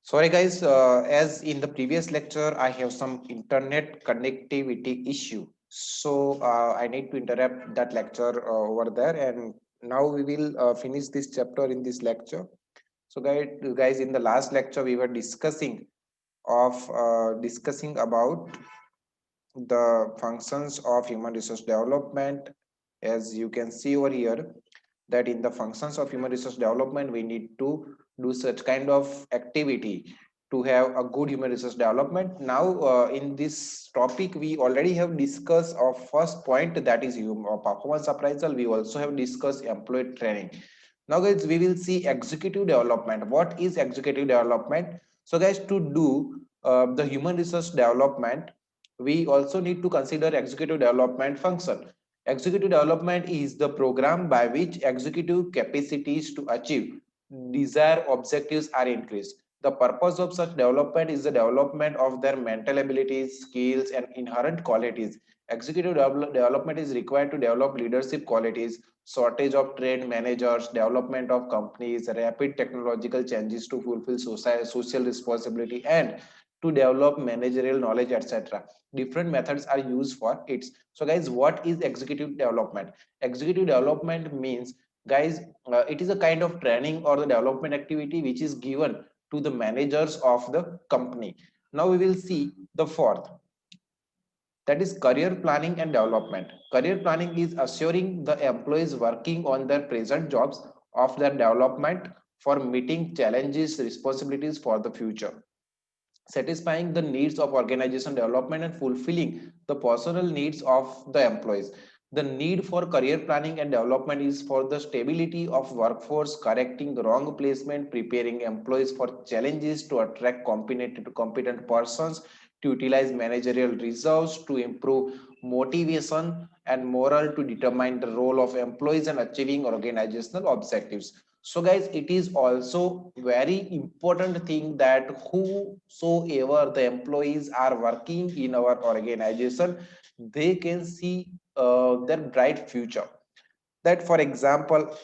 Sorry guys, as in the previous lecture I have some internet connectivity issue, so I need to interrupt that lecture over there, and now we will finish this chapter in this lecture. So guys, in the last lecture we were discussing about the functions of human resource development. As you can see over here, that in the functions of human resource development we need to do such kind of activity to have a good human resource development. Now in this topic we already have discussed our first point, that is performance appraisal. We also have discussed employee training. Now guys, we will see executive development. What is executive development? So guys, to do the human resource development, we also need to consider executive development function. Executive development is the program by which executive capacities to achieve desired objectives are increased. The purpose of such development is the development of their mental abilities, skills, and inherent qualities. Executive development is required to develop leadership qualities, shortage of trained managers, development of companies, rapid technological changes to fulfill social responsibility, and to develop managerial knowledge, etc. Different methods are used for it. So guys, what is executive development? Executive development means, guys, it is a kind of training or the development activity which is given to the managers of the company. Now we will see the fourth, that is career planning and development. Career planning is assuring the employees working on their present jobs of their development for meeting challenges, responsibilities for the future, satisfying the needs of organization development and fulfilling the personal needs of the employees. The need for career planning and development is for the stability of workforce, correcting the wrong placement, preparing employees for challenges, to attract competent persons, to utilize managerial reserves, to improve motivation and morale, to determine the role of employees and achieving organizational objectives. So guys, it is also very important thing that whosoever the employees are working in our organization, they can see their bright future. That for example,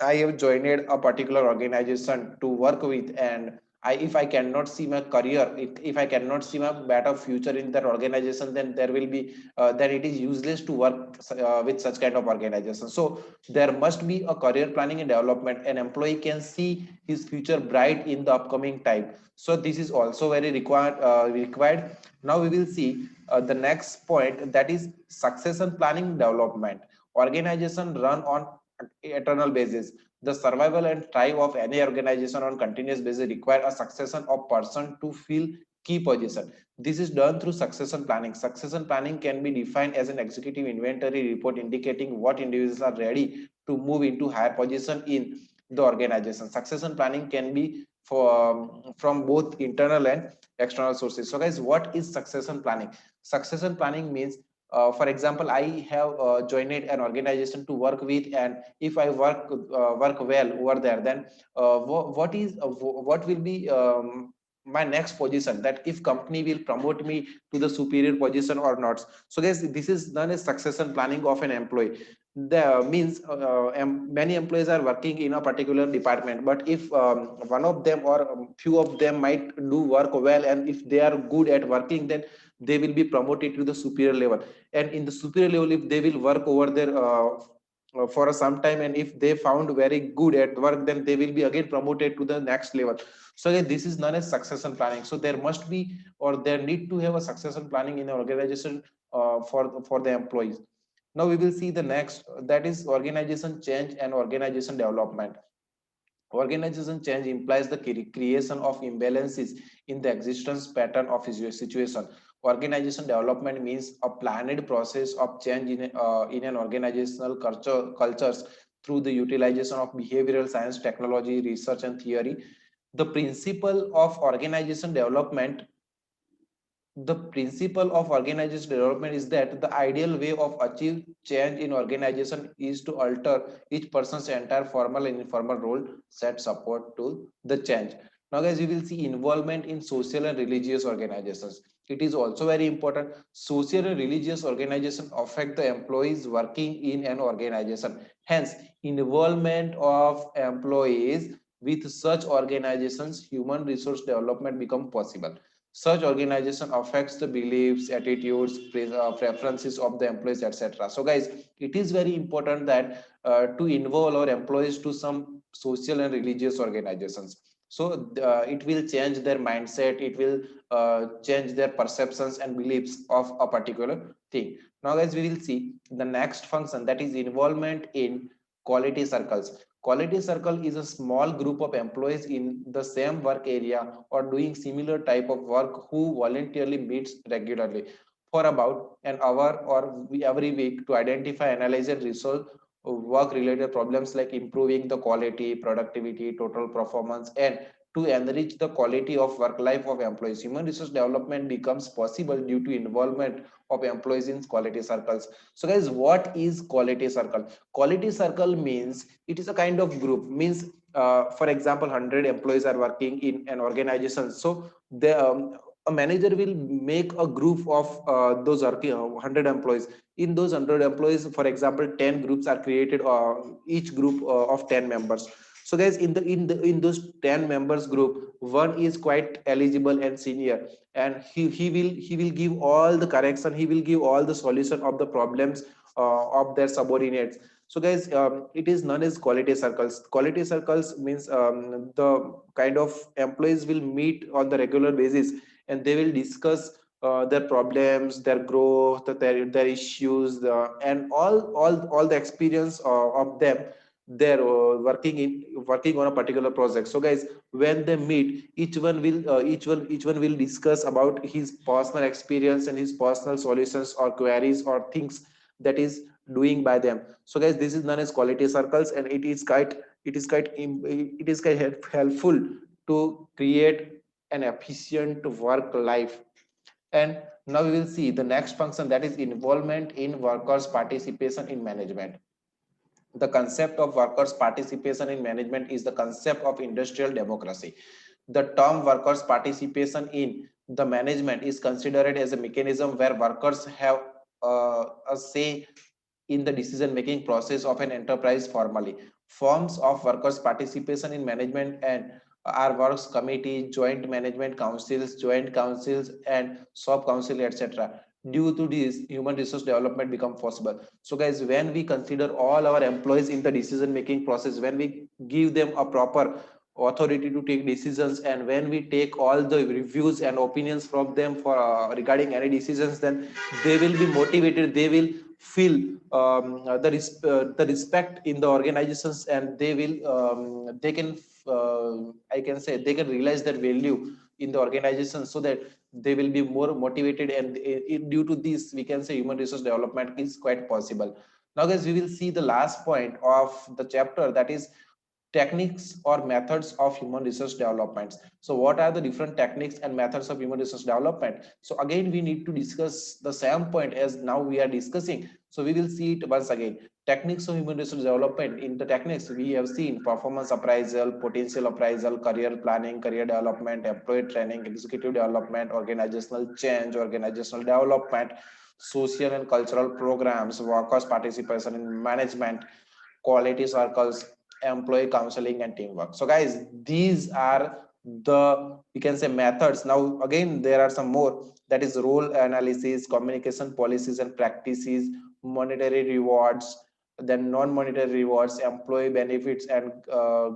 I have joined a particular organization to work with, and if I cannot see my career, if I cannot see my better future in that organization, then there will be then it is useless to work with such kind of organization. So there must be a career planning and development. An employee can see his future bright in the upcoming time. So this is also very required. Now we will see the next point, that is succession planning development. Organization run on eternal basis. The survival and thrive of any organization on continuous basis require a succession of person to fill key position. This is done through succession planning. Succession planning can be defined as an executive inventory report indicating what individuals are ready to move into higher position in the organization. Succession planning can be from both internal and external sources. So guys, what is succession planning? Succession planning means, for example, I have joined an organization to work with, and if I work well over there, then what will be my next position, that if company will promote me to the superior position or not. So guys, this is done as succession planning of an employee. The means many employees are working in a particular department, but if one of them or few of them might do work well, and if they are good at working, then they will be promoted to the superior level. And in the superior level, if they will work over there for some time, and if they found very good at work, then they will be again promoted to the next level. So again, this is known as succession planning. So there must be, or there need to have a succession planning in an organization for the employees. Now we will see the next, that is organization change and organization development. Organization change implies the creation of imbalances in the existence pattern of a situation. Organization development means a planned process of change in an organizational cultures through the utilization of behavioral science, technology, research, and theory. The principle of organization development, the principle of organization development is that the ideal way of achieve change in organization is to alter each person's entire formal and informal role set support to the change. Now guys, we will see involvement in social and religious organizations. It is also very important. Social and religious organizations affect the employees working in an organization. Hence, involvement of employees With such organizations, human resource development become possible. Such organization affects the beliefs, attitudes, preferences of the employees, etc. So guys, it is very important that to involve our employees to some social and religious organizations. So it will change their mindset, it will change their perceptions and beliefs of a particular thing. Now guys, we will see the next function, that is involvement in quality circles. Quality circle is a small group of employees in the same work area or doing similar type of work who voluntarily meets regularly for about an hour or every week to identify, analyze, and resolve work related problems like improving the quality, productivity, total performance, and to enrich the quality of work life of employees. Human resource development becomes possible due to involvement of employees in quality circles. So guys, what is quality circle? Quality circle means it is a kind of group, means for example 100 employees are working in an organization. So a manager will make a group of those 100 employees. In those 100 employees, for example 10 groups are created, each group of 10 members. So guys, in those 10 members group, one is quite eligible and senior, and he will give all the correction, he will give all the solution of the problems of their subordinates. So guys, it is known as quality circles. Quality circles means the kind of employees will meet on the regular basis, and they will discuss their problems, their growth, their issues, and all the experience of them. They're working on a particular project. So guys, when they meet, each one will discuss about his personal experience and his personal solutions or queries or things that is doing by them. So guys, this is known as quality circles, and it is quite helpful to create an efficient work life. And now we will see the next function, that is involvement in workers participation in management. The concept of workers participation in management is the concept of industrial democracy. The term workers participation in the management is considered as a mechanism where workers have a say in the decision making process of an enterprise. Formally, forms of workers participation in management and are works committee, joint management councils, joint councils, and sub council, etc. Due to this, human resource development become possible. So guys, when we consider all our employees in the decision making process, when we give them a proper authority to take decisions, and when we take all the reviews and opinions from them for regarding any decisions, then they will be motivated, they will feel the respect in the organizations, and they can I can say they can realize their value in the organization, so that they will be more motivated, and due to this we can say human resource development is quite possible. Now guys, we will see the last point of the chapter, that is techniques or methods of human resource development. So what are the different techniques and methods of human resource development? So again, we need to discuss the same point as now we are discussing. So we will see it once again. Techniques of human resource development. In the techniques, we have seen performance appraisal, potential appraisal, career planning, career development, employee training, executive development, organizational change, organizational development, social and cultural programs, workers participation in management, quality circles, employee counseling, and teamwork. So guys, these are the, you can say, methods. Now again, there are some more, that is role analysis, communication policies and practices, monetary rewards, then non-monetary rewards, employee benefits, and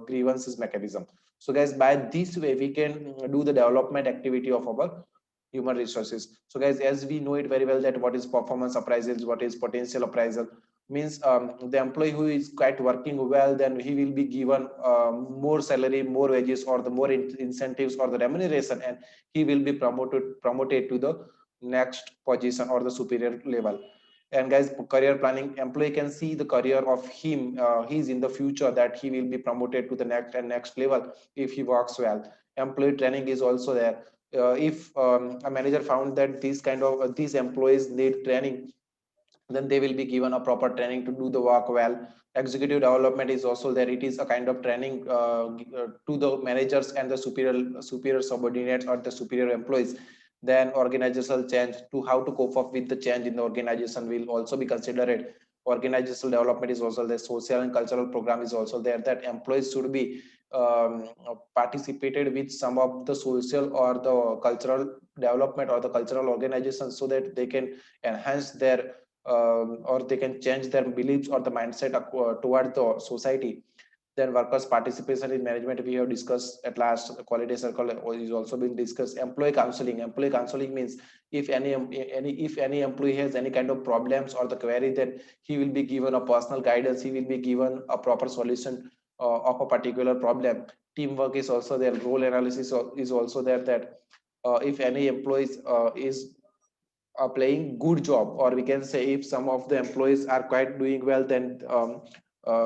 grievances mechanism. So guys, by this way we can do the development activity of our human resources. So guys, as we know it very well, that what is performance appraisals, what is potential appraisal, means the employee who is quite working well, then he will be given more salary, more wages, or the more incentives or the remuneration, and he will be promoted to the next position or the superior level. And guys, career planning, employee can see the career of him, he's in the future, that he will be promoted to the next and next level if he works well. Employee training is also there. If a manager found that these kind of these employees need training, then they will be given a proper training to do the work well. Executive development is also there. It is a kind of training to the managers and the superior subordinates or the superior employees. Then organizational change, to how to cope up with the change in the organization, will also be considered. Organizational development is also there. Social and cultural program is also there, that employees should be participated with some of the social or the cultural development or the cultural organizations, so that they can enhance their or they can change their beliefs or the mindset toward the society. Then workers participation in management, we have discussed at last. Quality circle is also been discussed. Employee counseling means if any employee has any kind of problems or the query, then he will be given a personal guidance, he will be given a proper solution of a particular problem. Teamwork is also there. Role analysis is also there, that if any employees is playing good job, or we can say if some of the employees are quite doing well, then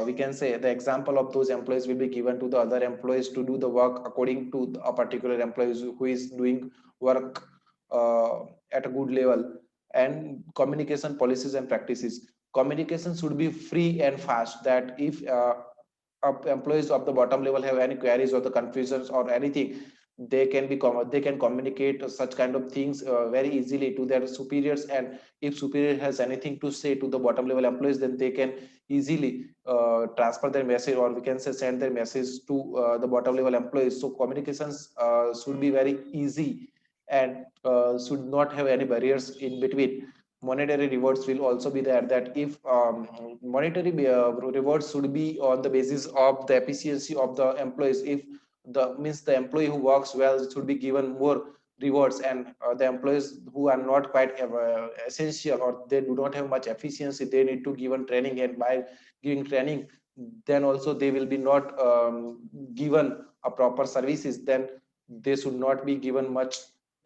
we can say the example of those employees will be given to the other employees to do the work according to a particular employee who is doing work at a good level. And communication policies and practices. Communication should be free and fast, that if employees of the bottom level have any queries or the confusions or anything, they can be they can communicate such kind of things very easily to their superiors. And if superior has anything to say to the bottom level employees, then they can easily transfer their message, or we can say send their message to the bottom level employees. So communications should be very easy, and should not have any barriers in between. Monetary rewards will also be there, that if monetary rewards should be on the basis of the efficiency of the employees. If the means the employee who works well should be given more rewards, and the employees who are not quite essential, or they do not have much efficiency, they need to given training. And by giving training, then also they will be not given a proper services, then they should not be given much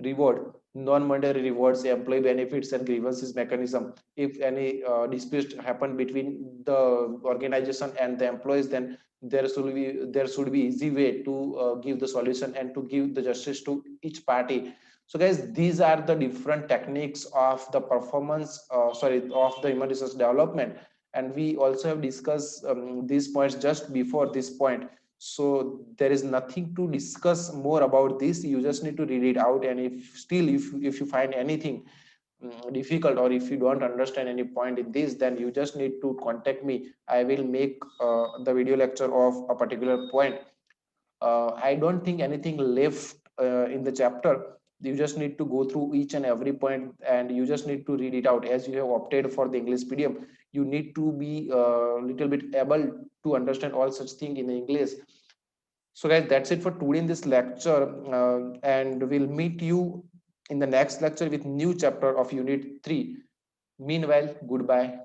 reward. Non-monetary rewards, employee benefits and grievances mechanism. If any dispute happen between the organization and the employees, then there should be easy way to give the solution and to give the justice to each party. So guys, these are the different techniques of the performance of the human resource development. And we also have discussed these points just before this point. So there is nothing to discuss more about this. You just need to read it out, and if you find anything difficult, or if you don't understand any point in this, then you just need to contact me. I will make the video lecture of a particular point. I don't think anything left in the chapter. You just need to go through each and every point, and you just need to read it out. As you have opted for the English medium, you need to be a little bit able to understand all such thing in English. So guys, that's it for today in this lecture, and we'll meet you in the next lecture with new chapter of unit 3. Meanwhile, goodbye.